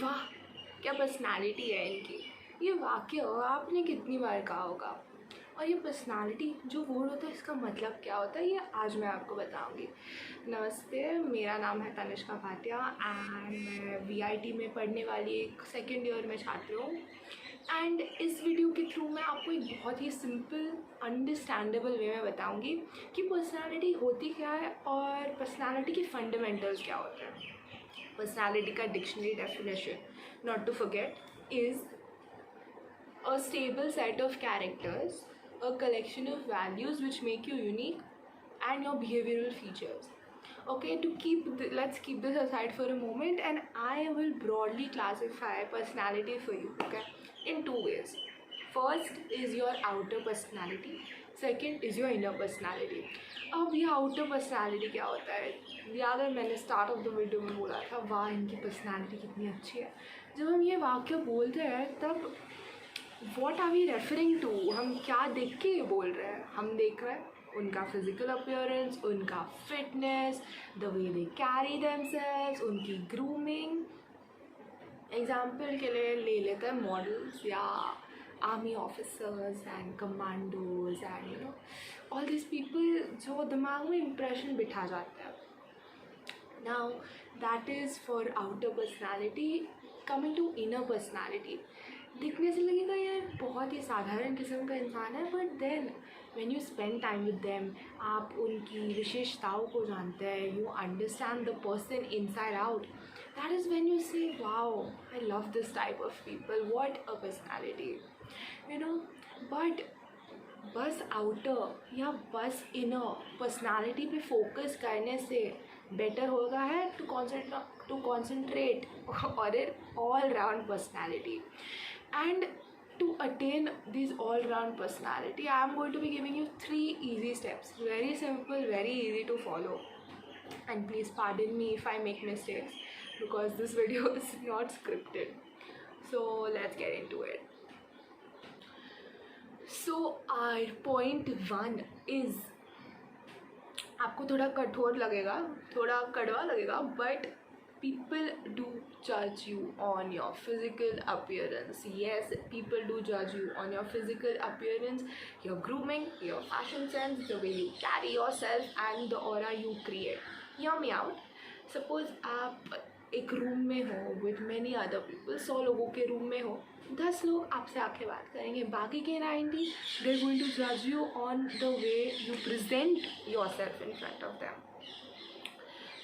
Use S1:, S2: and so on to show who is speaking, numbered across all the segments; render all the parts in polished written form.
S1: वाह क्या पर्सनालिटी है इनकी। ये वाक्य आपने कितनी बार कहा होगा। और ये पर्सनालिटी जो वर्ड होता है इसका मतलब क्या होता है ये आज मैं आपको बताऊंगी। नमस्ते, मेरा नाम है तनिष्का भाटिया एंड मैं VIT में पढ़ने वाली एक सेकेंड ईयर में छात्र हूँ। एंड इस वीडियो के थ्रू मैं आपको एक बहुत ही सिंपल अंडरस्टैंडेबल वे में बताऊंगी कि पर्सनालिटी होती क्या है और पर्सनालिटी के फंडामेंटल्स क्या होते हैं। पर्सनालिटी का dictionary definition, not to forget, is a stable set of characters, a collection of values which make you unique, and your behavioral features. Okay, let's keep this aside for a moment, and I will broadly classify personality for you, okay, in two ways. First is your outer personality, second is your inner personality. अब ये outer personality क्या होता है, याद है मैंने start of the video में बोला था वाह इनकी पर्सनैलिटी कितनी अच्छी है। जब हम ये वाक्य बोलते हैं तब what are we referring to, हम क्या देख के बोल रहे हैं। हम देख रहे हैं उनका फिजिकल अपीयरेंस, उनका fitness, the way they carry themselves, उनकी ग्रूमिंग। एग्जाम्पल के लिए ले लेते हैं मॉडल्स या army officers and commandos and you know all this people जो दिमाग में इम्प्रेशन बिठा जाते हैं। Now that is for outer personality. Coming to inner personality, दिखने से लगेगा ये बहुत ही साधारण किस्म का इंसान है, but then when you spend time with them आप उनकी विशेषताओं को जानते हैं, you understand the person inside out. That is when you say wow I love this type of people, what a personality, you know. But बस outer या बस inner personality पे फोकस करने से बेटर होगा है to concentrate on an all-round personality. And to attain this all-round personality, I am going to be giving you 3 easy steps. Very simple, very easy to follow. And please pardon me if I make mistakes because this video is not scripted. So let's get into it. So our point 1 is, आपको थोड़ा कठोर लगेगा, थोड़ा कड़वा लगेगा, but people do judge you on your physical appearance. Yes, people do judge you on your physical appearance, your grooming, your fashion sense, the way you carry yourself and the aura you create. Hear me out. Suppose आप एक room में हो with many other people, 100 लोगों के room में हो, 10 लोग आपसे आके बात करेंगे, बाकी के 90 they're going to judge you on the way you present yourself in front of them.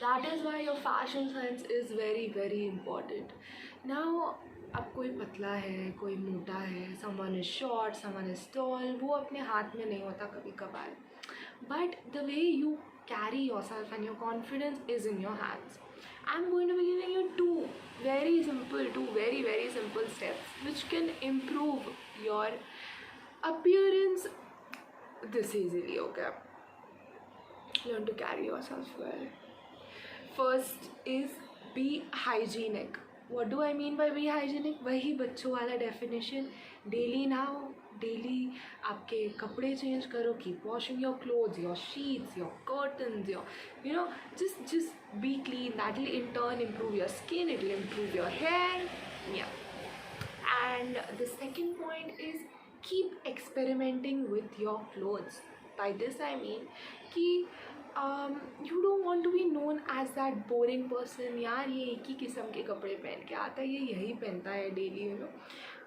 S1: That is why your fashion sense is very very important. Now अब कोई पतला है, कोई मोटा है, someone is short, someone is tall, वो अपने हाथ में नहीं होता कभी कभार, but the way you carry yourself and your confidence is in your hands. I'm going to be giving you two very simple steps which can improve your appearance this easily, okay? Learn to carry yourself well. First is be hygienic. What do I mean by be hygienic? वही बच्चों वाला definition. Daily now, daily आपके कपड़े change करो, keep washing your clothes, your sheets, your curtains, your you know just be clean. That will in turn improve your skin, it will improve your hair. Yeah. And the second point is keep experimenting with your clothes. By this I mean कि you don't want to be known as that boring person, यार ये एक ही किस्म के कपड़े पहन के आता है, ये यही पहनता है daily, you know.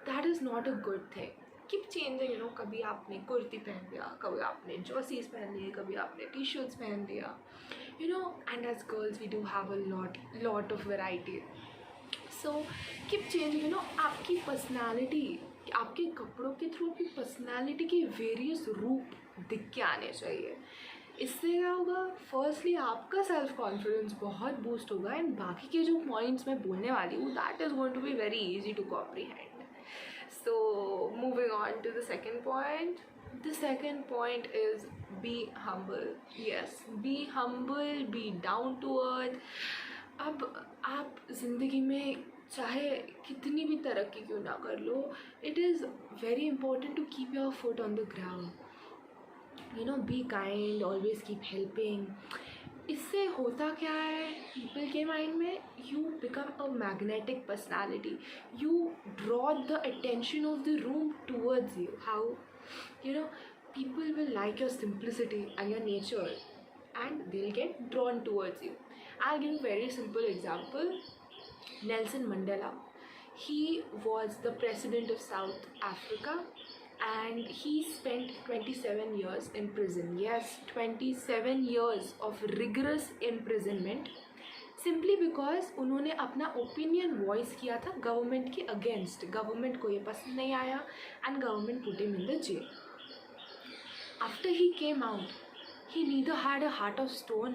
S1: That is not a good thing. Keep changing, you no. कभी आपने कुर्ती पहन लिया, कभी आपने जर्सीज पहन लिए, कभी आपने टी शर्ट्स पहन लिया, you know. And as girls we do have a lot of variety. So keep changing, you know. आपकी पर्सनैलिटी, आपके कपड़ों के थ्रू आपकी पर्सनैलिटी के वेरियस रूप दिख के आने चाहिए. इससे क्या होगा, फर्स्टली आपका सेल्फ कॉन्फिडेंस बहुत बूस्ट होगा एंड बाकी के जो पॉइंट्स मैं बोलने वाली हूँ that is going to be very easy to comprehend. So moving on to the second point. The second point is be humble. Yes, be humble, be down to earth. अब आप ज़िंदगी में चाहे कितनी भी तरक्की क्यों ना कर लो, it is very important to keep your foot on the ground. You know, be kind, always keep helping. इससे होता क्या है पीपल के माइंड में, you become a magnetic personality, you draw the attention of the room towards you. How you know people will like your simplicity and your nature and they'll get drawn towards you. I'll give a very simple example. Nelson Mandela, he was the president of South Africa and he spent 27 years in prison. Yes, 27 years of rigorous imprisonment simply because उन्होंने अपना opinion voice किया था government के against. Government को ये पसंद नहीं आया and government put him in the jail. After he came out he neither had a heart of stone,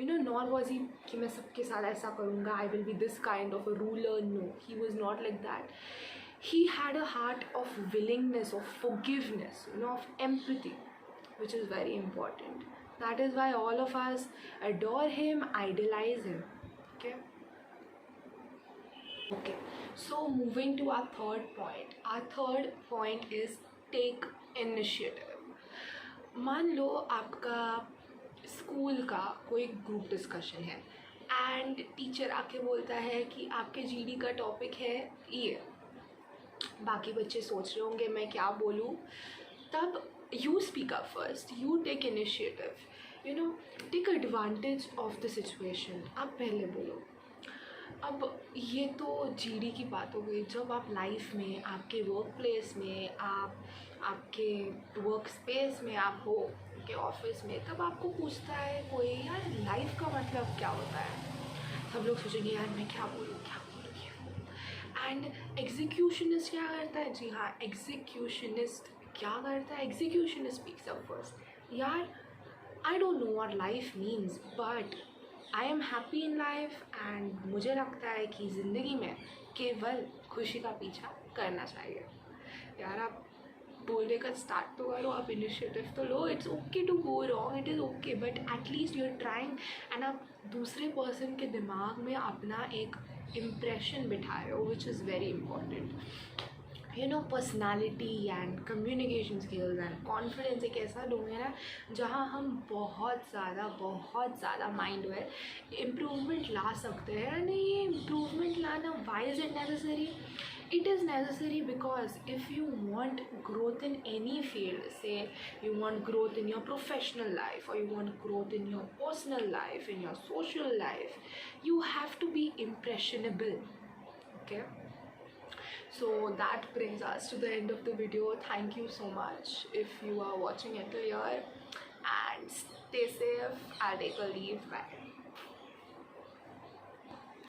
S1: nor was he कि मैं सबके साथ ऐसा करूँगा, I will be this kind of a ruler. No, he was not like that. He had a heart of willingness, of forgiveness, of empathy, which is very important. That is why all of us adore him, idolize him. Okay. So moving to our third point. Our third point is take initiative. मान लो आपका school का कोई group discussion है and teacher आके बोलता है कि आपके जीडी का टॉपिक है ये. बाकी बच्चे सोच रहे होंगे मैं क्या बोलूँ. तब you speak up first, you take initiative, take advantage of the situation. आप पहले बोलो. अब ये तो जीडी की बात हो गई. जब आप लाइफ में, आपके वर्क प्लेस में, आपके वर्क स्पेस में आप हो, आपके ऑफिस में, तब आपको पूछता है कोई यार लाइफ का मतलब क्या होता है. सब लोग सोचेंगे यार मैं क्या बोलूँ. एंड एग्जीक्यूशनिस्ट क्या करता है? जी हाँ, एग्जीक्यूशनिस्ट क्या करता है? Executionist speaks up first. यार I don't know what life means but I am happy in life and मुझे लगता है कि ज़िंदगी में केवल खुशी का पीछा करना चाहिए. यार आप बोलने का स्टार्ट तो करो, आप इनिशिएटिव तो लो. It's okay to go wrong, it is okay, but at least you are trying and आप दूसरे पर्सन के दिमाग में अपना एक इम्प्रेशन बिठा रहे हो, which is very important. Personality and communication skills and confidence एक ऐसा डोमेन है जहाँ हम बहुत ज़्यादा माइंड में इम्प्रूवमेंट ला सकते हैं. एंड ये इम्प्रूवमेंट लाना, why is it necessary? It is necessary because if you want growth in any field, say you want growth in your professional life or you want growth in your personal life, in your social life, you have to be impressionable. Okay, so that brings us to the end of the video. Thank you so much if you are watching it till here, and stay safe. I'll take a leave. Bye.